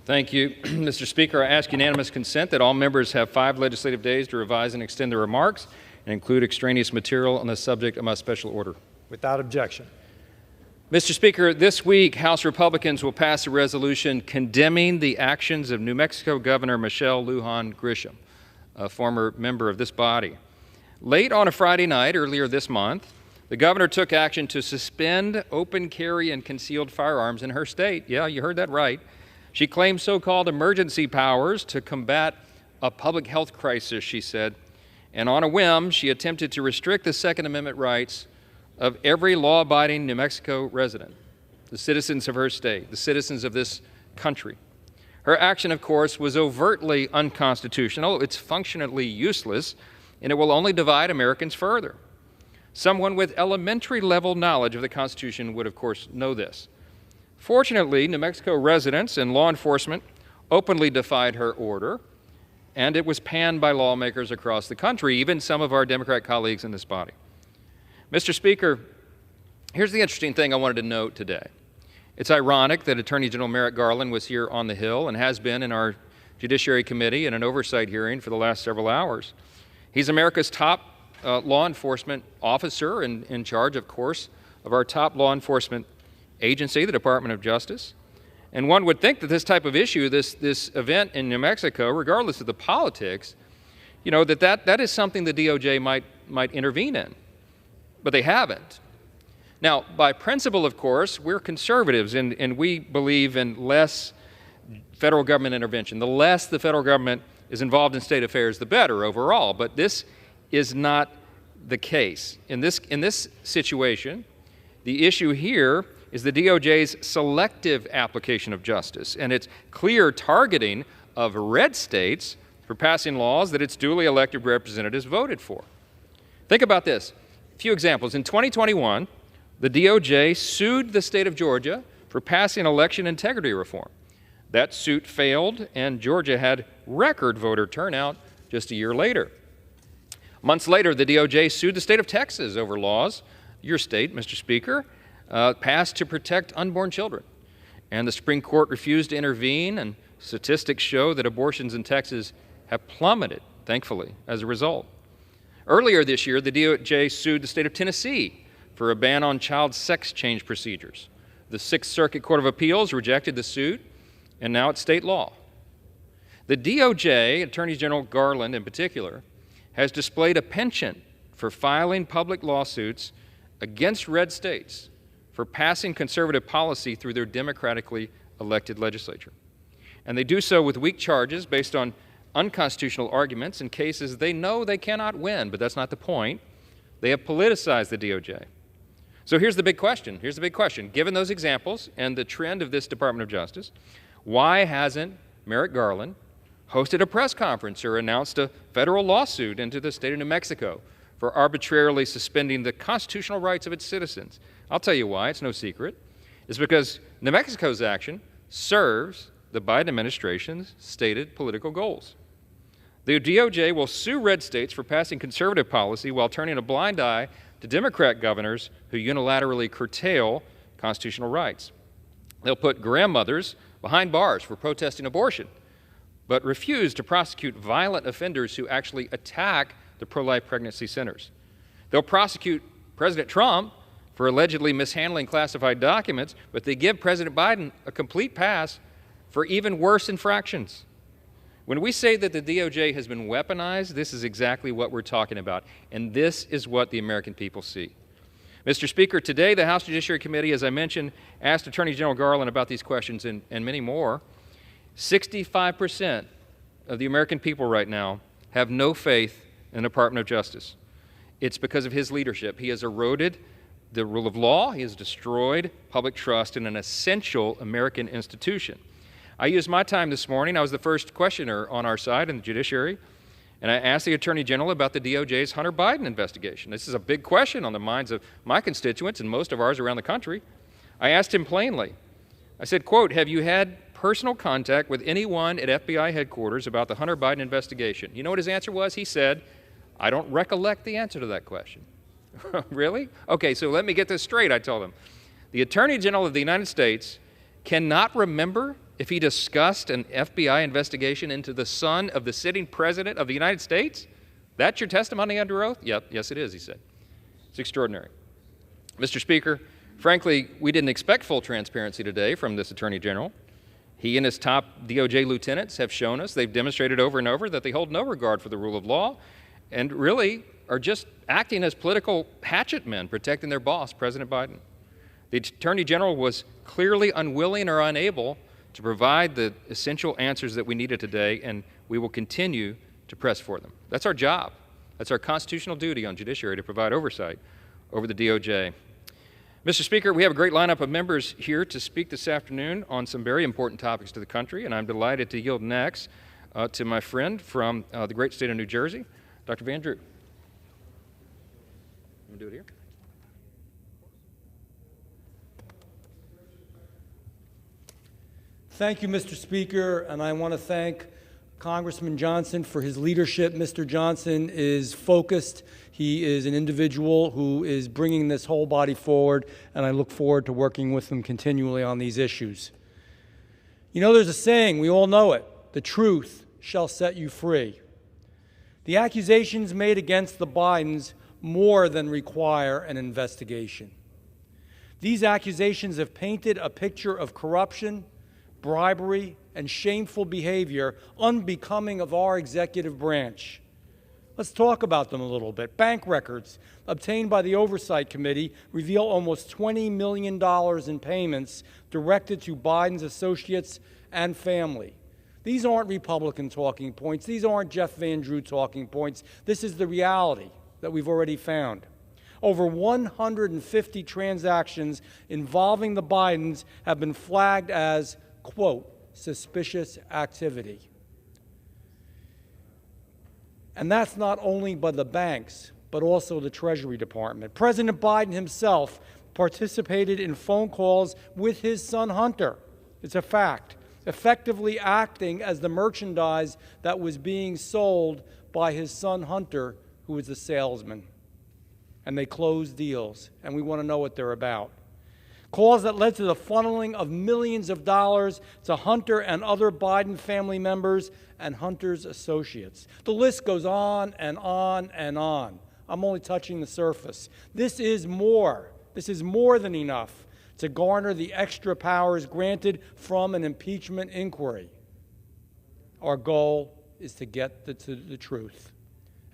Thank you, Mr. Speaker. I ask unanimous consent that all members have 5 legislative days to revise and extend their remarks and include extraneous material on the subject of my special order. Without objection. Mr. Speaker, this week, House Republicans will pass a resolution condemning the actions of New Mexico Governor Michelle Lujan Grisham, a former member of this body. Late on a Friday night earlier this month, the governor took action to suspend open carry and concealed firearms in her state. Yeah, you heard that right. She claimed so-called emergency powers to combat a public health crisis, she said, and on a whim, she attempted to restrict the Second Amendment rights of every law-abiding New Mexico resident, the citizens of her state, the citizens of this country. Her action, of course, was overtly unconstitutional. It's functionally useless, and it will only divide Americans further. Someone with elementary level knowledge of the Constitution would, of course, know this. Fortunately, New Mexico residents and law enforcement openly defied her order, and it was panned by lawmakers across the country, even some of our Democrat colleagues in this body. Mr. Speaker, here's the interesting thing I wanted to note today. It's ironic that Attorney General Merrick Garland was here on the Hill and has been in our Judiciary Committee in an oversight hearing for the last several hours. He's America's top law enforcement officer and in charge, of course, of our top law enforcement agency, the Department of Justice. And one would think that this type of issue, this event in New Mexico, regardless of the politics, you know, that is something the DOJ might intervene in. But they haven't. Now, by principle, of course, we're conservatives, and we believe in less federal government intervention. The less the federal government is involved in state affairs, the better overall. But this is not the case. In this situation, the issue here is the DOJ's selective application of justice and its clear targeting of red states for passing laws that its duly elected representatives voted for. Think about this. A few examples. In 2021, the DOJ sued the state of Georgia for passing election integrity reform. That suit failed, and Georgia had record voter turnout just a year later. Months later, the DOJ sued the state of Texas over laws, your state, Mr. Speaker, passed to protect unborn children. And the Supreme Court refused to intervene, and statistics show that abortions in Texas have plummeted, thankfully, as a result. Earlier this year, the DOJ sued the state of Tennessee for a ban on child sex change procedures. The Sixth Circuit Court of Appeals rejected the suit, and now it's state law. The DOJ, Attorney General Garland in particular, has displayed a penchant for filing public lawsuits against red states for passing conservative policy through their democratically elected legislature. And they do so with weak charges based on unconstitutional arguments in cases they know they cannot win, but that's not the point. They have politicized the DOJ. So here's the big question. Given those examples and the trend of this Department of Justice, why hasn't Merrick Garland hosted a press conference or announced a federal lawsuit into the state of New Mexico for arbitrarily suspending the constitutional rights of its citizens? I'll tell you why, it's no secret. It's because New Mexico's action serves the Biden administration's stated political goals. The DOJ will sue red states for passing conservative policy while turning a blind eye to Democrat governors who unilaterally curtail constitutional rights. They'll put grandmothers behind bars for protesting abortion, but refuse to prosecute violent offenders who actually attack the pro-life pregnancy centers. They'll prosecute President Trump for allegedly mishandling classified documents, but they give President Biden a complete pass for even worse infractions. When we say that the DOJ has been weaponized, this is exactly what we're talking about, and this is what the American people see. Mr. Speaker, today the House Judiciary Committee, as I mentioned, asked Attorney General Garland about these questions and many more. 65% of the American people right now have no faith in the Department of Justice. It's because of his leadership. He has eroded the rule of law. He has destroyed public trust in an essential American institution. I used my time this morning. I was the first questioner on our side in the judiciary, and I asked the Attorney General about the DOJ's Hunter Biden investigation. This is a big question on the minds of my constituents and most of ours around the country. I asked him plainly. I said, quote, "Have you had personal contact with anyone at FBI headquarters about the Hunter Biden investigation?" You know what his answer was? He said, "I don't recollect the answer to that question." Really? Okay, so let me get this straight, I told him. The Attorney General of the United States cannot remember if he discussed an FBI investigation into the son of the sitting president of the United States? That's your testimony under oath? Yep, yes it is, he said. It's extraordinary. Mr. Speaker, frankly, we didn't expect full transparency today from this Attorney General. He and his top DOJ lieutenants have shown us, they've demonstrated over and over that they hold no regard for the rule of law and really are just acting as political hatchet men protecting their boss, President Biden. The Attorney General was clearly unwilling or unable to provide the essential answers that we needed today, and we will continue to press for them. That's our job. That's our constitutional duty on judiciary, to provide oversight over the DOJ. Mr. Speaker, we have a great lineup of members here to speak this afternoon on some very important topics to the country, and I'm delighted to yield next to my friend from the great state of New Jersey, Dr. Van Drew. I'm going to do it here. Thank you, Mr. Speaker, and I want to thank Congressman Johnson for his leadership. Mr. Johnson is focused. He is an individual who is bringing this whole body forward, and I look forward to working with him continually on these issues. You know, there's a saying, we all know it, the truth shall set you free. The accusations made against the Bidens more than require an investigation. These accusations have painted a picture of corruption, bribery, and shameful behavior unbecoming of our executive branch. Let's talk about them a little bit. Bank records obtained by the Oversight Committee reveal almost $20 million in payments directed to Biden's associates and family. These aren't Republican talking points. These aren't Jeff Van Drew talking points. This is the reality that we've already found. Over 150 transactions involving the Bidens have been flagged as, quote, suspicious activity. And that's not only by the banks, but also the Treasury Department. President Biden himself participated in phone calls with his son Hunter. It's a fact. Effectively acting as the merchandise that was being sold by his son Hunter, who was the salesman. And they closed deals, and we want to know what they're about. Calls that led to the funneling of millions of dollars to Hunter and other Biden family members and Hunter's associates. The list goes on and on and on. I'm only touching the surface. This is more than enough to garner the extra powers granted from an impeachment inquiry. Our goal is to get to the truth.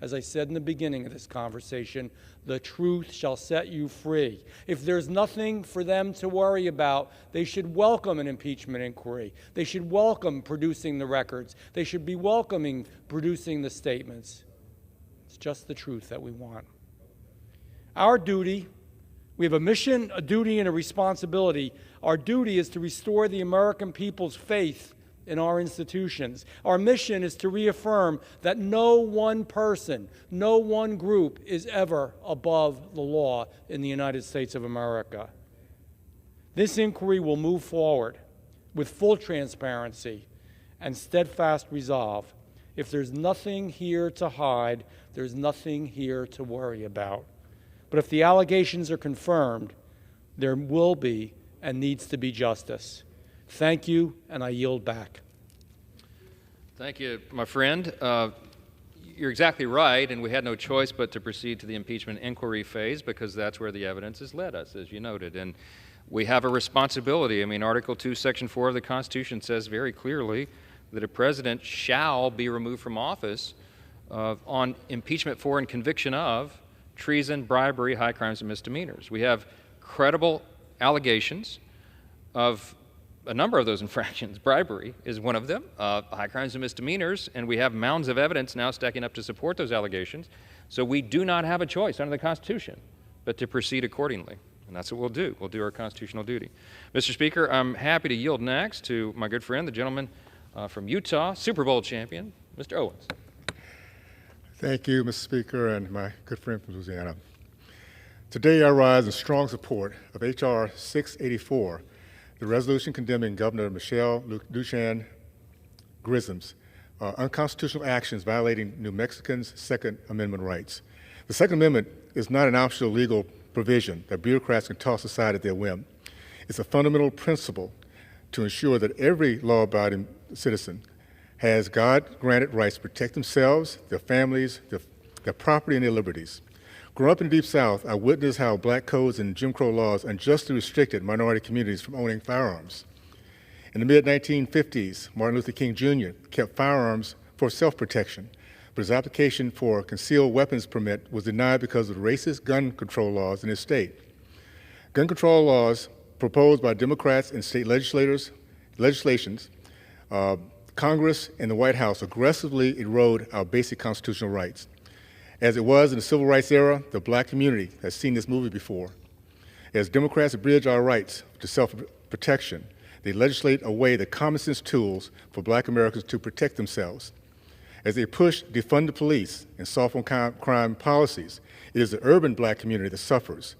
As I said in the beginning of this conversation, the truth shall set you free. If there's nothing for them to worry about, they should welcome an impeachment inquiry. They should welcome producing the records. They should be welcoming producing the statements. It's just the truth that we want. Our duty, we have a mission, a duty, and a responsibility. Our duty is to restore the American people's faith in our institutions. Our mission is to reaffirm that no one person, no one group is ever above the law in the United States of America. This inquiry will move forward with full transparency and steadfast resolve. If there's nothing here to hide, there's nothing here to worry about. But if the allegations are confirmed, there will be and needs to be justice. Thank you, and I yield back. Thank you, my friend. You're exactly right, and we had no choice but to proceed to the impeachment inquiry phase because that's where the evidence has led us, as you noted. And we have a responsibility. I mean, Article 2, Section 4 of the Constitution says very clearly that a president shall be removed from office on impeachment for and conviction of treason, bribery, high crimes, and misdemeanors. We have credible allegations of a number of those infractions. Bribery is one of them, high crimes and misdemeanors, and we have mounds of evidence now stacking up to support those allegations. So we do not have a choice under the Constitution but to proceed accordingly. And that's what we'll do. We'll do our constitutional duty. Mr. Speaker, I'm happy to yield next to my good friend, the gentleman from Utah, Super Bowl champion, Mr. Owens. Thank you, Mr. Speaker, and my good friend from Louisiana. Today I rise in strong support of H.R. 684, the resolution condemning Governor Michelle Lujan Grisham's unconstitutional actions violating New Mexicans' Second Amendment rights. The Second Amendment is not an optional legal provision that bureaucrats can toss aside at their whim. It's a fundamental principle to ensure that every law-abiding citizen has God-granted rights to protect themselves, their families, their property, and their liberties. Growing up in the Deep South, I witnessed how black codes and Jim Crow laws unjustly restricted minority communities from owning firearms. In the mid-1950s, Martin Luther King Jr. kept firearms for self-protection, but his application for a concealed weapons permit was denied because of the racist gun control laws in his state. Gun control laws proposed by Democrats and state legislations, Congress and the White House aggressively erode our basic constitutional rights. As it was in the civil rights era, the black community has seen this movie before. As Democrats abridge our rights to self-protection, they legislate away the common sense tools for black Americans to protect themselves. As they push defund the police and soft on crime policies, it is the urban black community that suffers.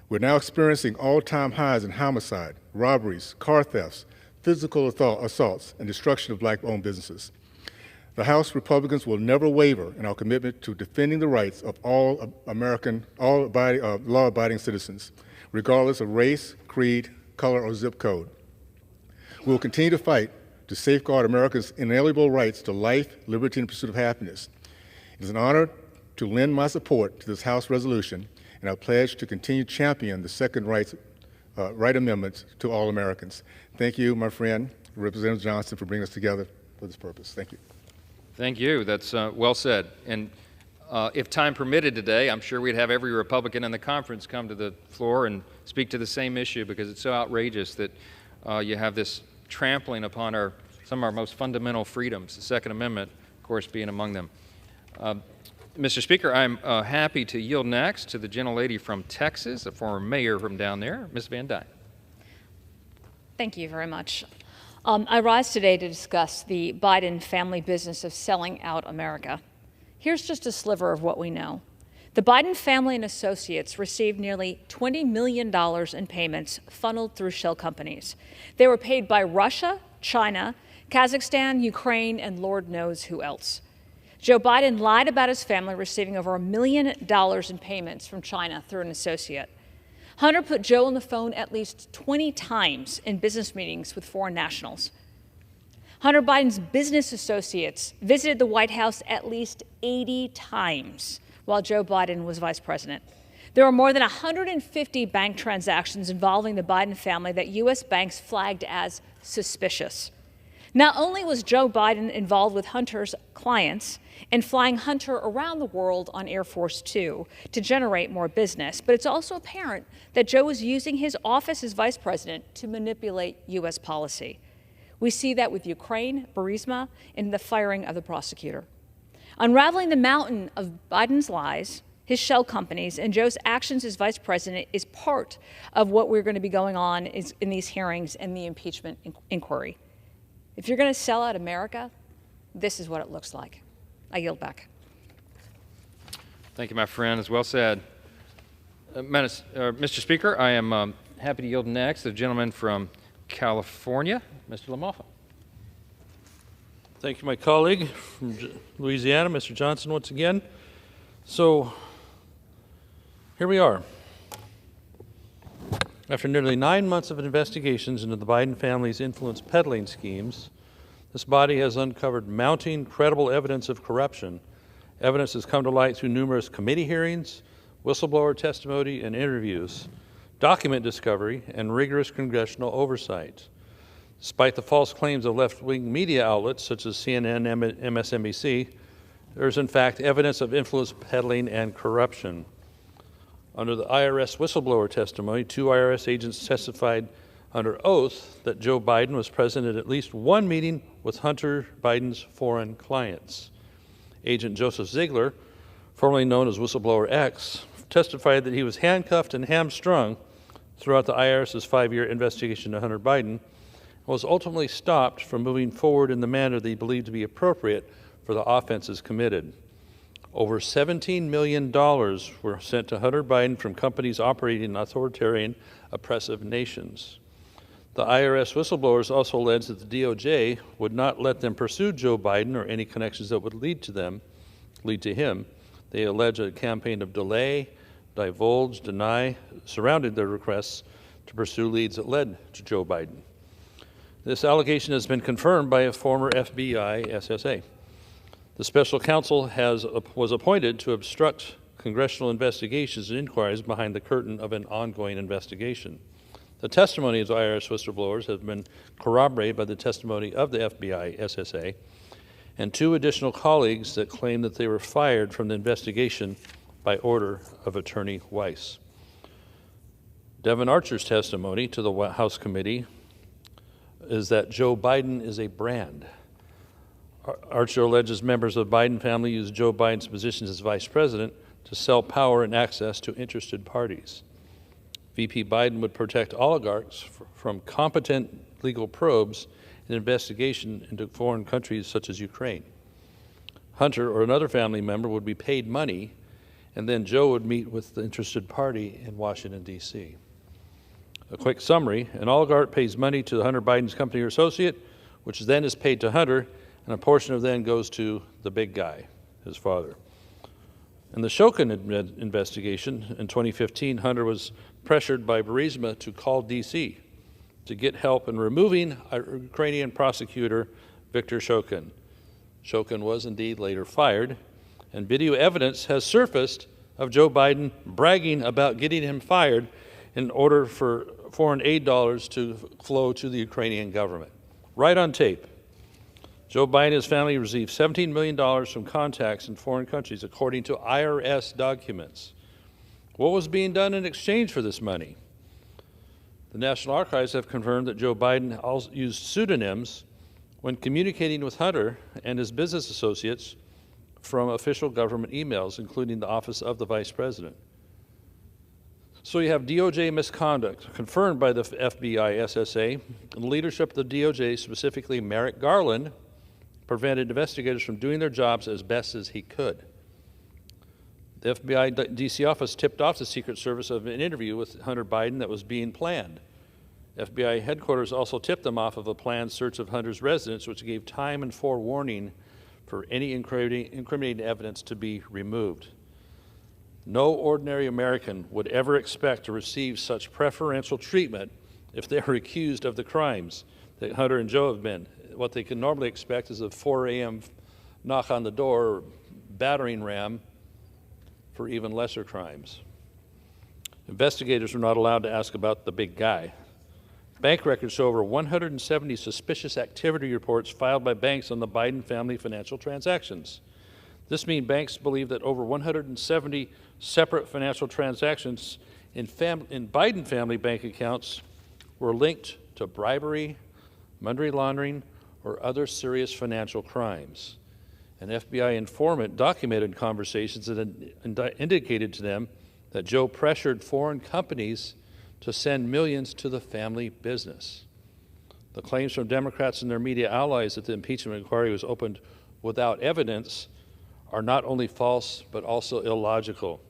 We're now experiencing all-time highs in homicide, robberies, car thefts, physical assaults, and destruction of black-owned businesses. The House Republicans will never waver in our commitment to defending the rights of all law-abiding citizens, regardless of race, creed, color, or zip code. We will continue to fight to safeguard America's inalienable rights to life, liberty, and pursuit of happiness. It is an honor to lend my support to this House resolution, and I pledge to continue to champion the second right amendments to all Americans. Thank you, my friend, Representative Johnson, for bringing us together for this purpose. Thank you. Thank you. That's well said. And if time permitted today, I'm sure we'd have every Republican in the conference come to the floor and speak to the same issue, because it's so outrageous that you have this trampling upon some of our most fundamental freedoms, the Second Amendment, of course, being among them. Mr. Speaker, I'm happy to yield next to the gentlelady from Texas, a former mayor from down there, Ms. Van Dyne. Thank you very much. I rise today to discuss the Biden family business of selling out America. Here's just a sliver of what we know. The Biden family and associates received nearly $20 million in payments funneled through shell companies. They were paid by Russia, China, Kazakhstan, Ukraine, and Lord knows who else. Joe Biden lied about his family receiving over $1 million in payments from China through an associate. Hunter put Joe on the phone at least 20 times in business meetings with foreign nationals. Hunter Biden's business associates visited the White House at least 80 times while Joe Biden was vice president. There were more than 150 bank transactions involving the Biden family that U.S. banks flagged as suspicious. Not only was Joe Biden involved with Hunter's clients and flying Hunter around the world on Air Force Two to generate more business, but it's also apparent that Joe was using his office as vice president to manipulate U.S. policy. We see that with Ukraine, Burisma, and the firing of the prosecutor. Unraveling the mountain of Biden's lies, his shell companies, and Joe's actions as vice president is part of what we're going to be going on in these hearings and the impeachment inquiry. If you're going to sell out America, this is what it looks like. I yield back. Thank you, my friend. It's well said. Mr. Speaker, I am happy to yield next to the gentleman from California, Mr. LaMalfa. Thank you, my colleague from Louisiana, Mr. Johnson, once again. So here we are. After nearly 9 months of investigations into the Biden family's influence peddling schemes, this body has uncovered mounting credible evidence of corruption. Evidence has come to light through numerous committee hearings, whistleblower testimony, and interviews, document discovery, and rigorous congressional oversight. Despite the false claims of left-wing media outlets such as CNN and MSNBC, there is in fact evidence of influence peddling and corruption. Under the IRS whistleblower testimony, 2 IRS agents testified under oath that Joe Biden was present at least one meeting with Hunter Biden's foreign clients. Agent Joseph Ziegler, formerly known as Whistleblower X, testified that he was handcuffed and hamstrung throughout the IRS's 5-year investigation of Hunter Biden and was ultimately stopped from moving forward in the manner that he believed to be appropriate for the offenses committed. Over $17 million were sent to Hunter Biden from companies operating in authoritarian, oppressive nations. The IRS whistleblowers also alleged that the DOJ would not let them pursue Joe Biden or any connections that would lead to him. They allege a campaign of delay, divulge, deny surrounded their requests to pursue leads that led to Joe Biden. This allegation has been confirmed by a former FBI SSA. The special counsel was appointed to obstruct congressional investigations and inquiries behind the curtain of an ongoing investigation. The testimony of the IRS whistleblowers has been corroborated by the testimony of the FBI SSA and 2 additional colleagues that claim that they were fired from the investigation by order of Attorney Weiss. Devin Archer's testimony to the House committee is that Joe Biden is a brand. Archer alleges members of the Biden family used Joe Biden's position as vice president to sell power and access to interested parties. VP Biden would protect oligarchs from competent legal probes and investigation into foreign countries such as Ukraine. Hunter or another family member would be paid money, and then Joe would meet with the interested party in Washington, D.C. A quick summary: an oligarch pays money to Hunter Biden's company or associate, which then is paid to Hunter, and a portion of then goes to the big guy, his father. In the Shokin investigation in 2015, Hunter was pressured by Burisma to call D.C. to get help in removing a Ukrainian prosecutor, Viktor Shokin. Shokin was indeed later fired, and video evidence has surfaced of Joe Biden bragging about getting him fired in order for foreign aid dollars to flow to the Ukrainian government. Right on tape. Joe Biden and his family received $17 million from contacts in foreign countries, according to IRS documents. What was being done in exchange for this money? The National Archives have confirmed that Joe Biden also used pseudonyms when communicating with Hunter and his business associates from official government emails, including the Office of the Vice President. So you have DOJ misconduct confirmed by the FBI SSA, and the leadership of the DOJ, specifically Merrick Garland, prevented investigators from doing their jobs as best as he could. The FBI D.C. office tipped off the Secret Service of an interview with Hunter Biden that was being planned. FBI headquarters also tipped them off of a planned search of Hunter's residence, which gave time and forewarning for any incriminating evidence to be removed. No ordinary American would ever expect to receive such preferential treatment if they were accused of the crimes that Hunter and Joe have been. What they can normally expect is a 4 a.m. knock on the door or battering ram for even lesser crimes. Investigators were not allowed to ask about the big guy. Bank records show over 170 suspicious activity reports filed by banks on the Biden family financial transactions. This means banks believe that over 170 separate financial transactions in Biden family bank accounts were linked to bribery, money laundering, or other serious financial crimes. An FBI informant documented conversations that indicated to them that Joe pressured foreign companies to send millions to the family business. The claims from Democrats and their media allies that the impeachment inquiry was opened without evidence are not only false, but also illogical.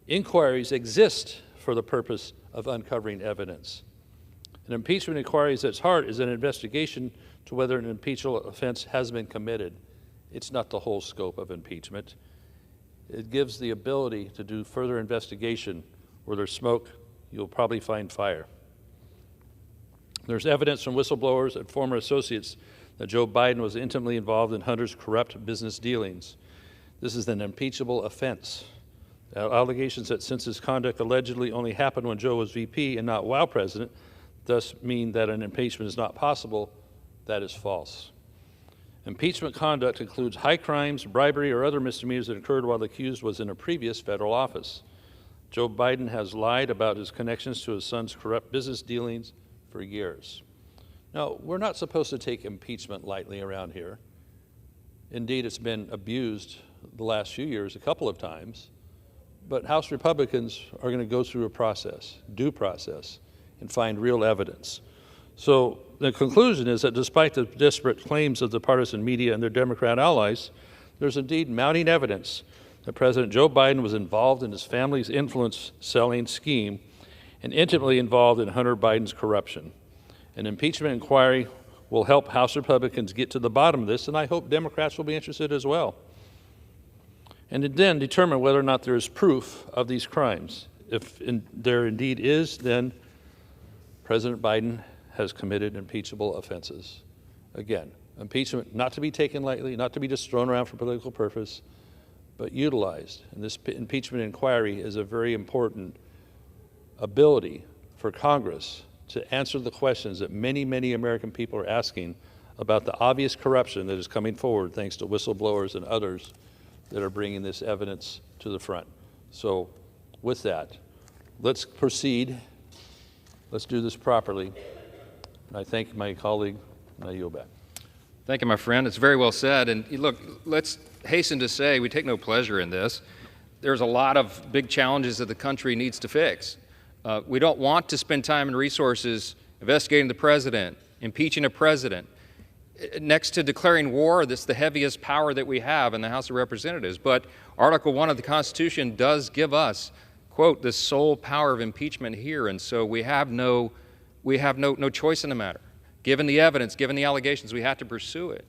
Inquiries exist for the purpose of uncovering evidence. An impeachment inquiry at its heart is an investigation to whether an impeachable offense has been committed. It's not the whole scope of impeachment. It gives the ability to do further investigation. Where there's smoke, you'll probably find fire. There's evidence from whistleblowers and former associates that Joe Biden was intimately involved in Hunter's corrupt business dealings. This is an impeachable offense. Allegations that since his conduct allegedly only happened when Joe was VP and not while president, thus mean that an impeachment is not possible. That is false. Impeachment conduct includes high crimes, bribery, or other misdemeanors that occurred while the accused was in a previous federal office. Joe Biden has lied about his connections to his son's corrupt business dealings for years. Now, we're not supposed to take impeachment lightly around here. Indeed, it's been abused the last few years a couple of times, but House Republicans are going to go through a process, due process, and find real evidence. So the conclusion is that despite the desperate claims of the partisan media and their Democrat allies, there's indeed mounting evidence that President Joe Biden was involved in his family's influence-selling scheme and intimately involved in Hunter Biden's corruption. An impeachment inquiry will help House Republicans get to the bottom of this, and I hope Democrats will be interested as well. And then determine whether or not there is proof of these crimes. If there indeed is, then President Biden has committed impeachable offenses. Again, impeachment not to be taken lightly, not to be just thrown around for political purpose, but utilized. And this impeachment inquiry is a very important ability for Congress to answer the questions that many, many American people are asking about the obvious corruption that is coming forward thanks to whistleblowers and others that are bringing this evidence to the front. So with that, let's proceed. Let's do this properly. And I thank my colleague, and I yield back. Thank you, my friend. It's very well said. And look, let's hasten to say we take no pleasure in this. There's a lot of big challenges that the country needs to fix. We don't want to spend time and resources investigating the president, impeaching a president, next to declaring war. This is the heaviest power that we have in the House of Representatives. But Article 1 of the Constitution does give us, quote, the sole power of impeachment here. And so we have no choice in the matter. Given the evidence, given the allegations, we have to pursue it.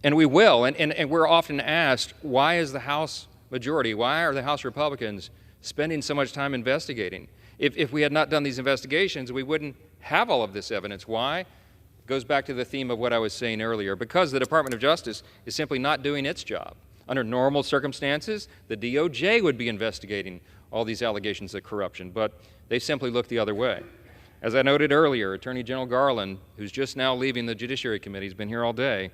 And we will. And we're often asked, why is the House majority, why are the House Republicans spending so much time investigating? If we had not done these investigations, we wouldn't have all of this evidence. Why? It goes back to the theme of what I was saying earlier. Because the Department of Justice is simply not doing its job. Under normal circumstances, the DOJ would be investigating all these allegations of corruption, but they simply look the other way. As I noted earlier, Attorney General Garland, who's just now leaving the Judiciary Committee, he's been here all day,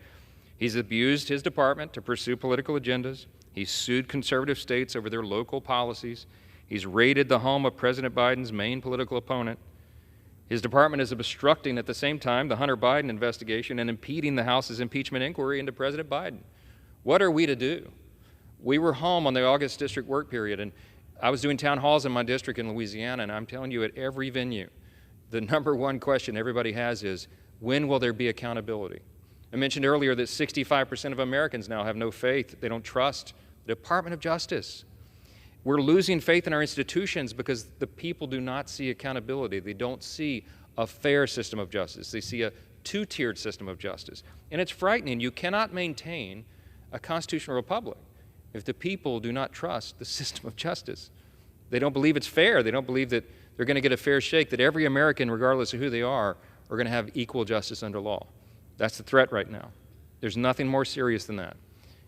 he's abused his department to pursue political agendas. He's sued conservative states over their local policies. He's raided the home of President Biden's main political opponent. His department is obstructing at the same time the Hunter Biden investigation and impeding the House's impeachment inquiry into President Biden. What are we to do? We were home on the August district work period, and I was doing town halls in my district in Louisiana, and I'm telling you, at every venue, the number one question everybody has is, when will there be accountability? I mentioned earlier that 65% of Americans now have no faith. They don't trust the Department of Justice. We're losing faith in our institutions because the people do not see accountability. They don't see a fair system of justice. They see a two-tiered system of justice. And it's frightening. You cannot maintain a constitutional republic if the people do not trust the system of justice. They don't believe it's fair. They don't believe that they're going to get a fair shake, that every American, regardless of who they are going to have equal justice under law. That's the threat right now. There's nothing more serious than that.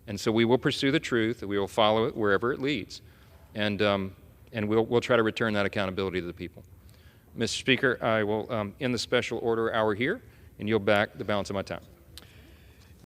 And so we will pursue the truth, and we will follow it wherever it leads. And we'll try to return that accountability to the people. Mr. Speaker, I will end the special order hour here and yield back the balance of my time.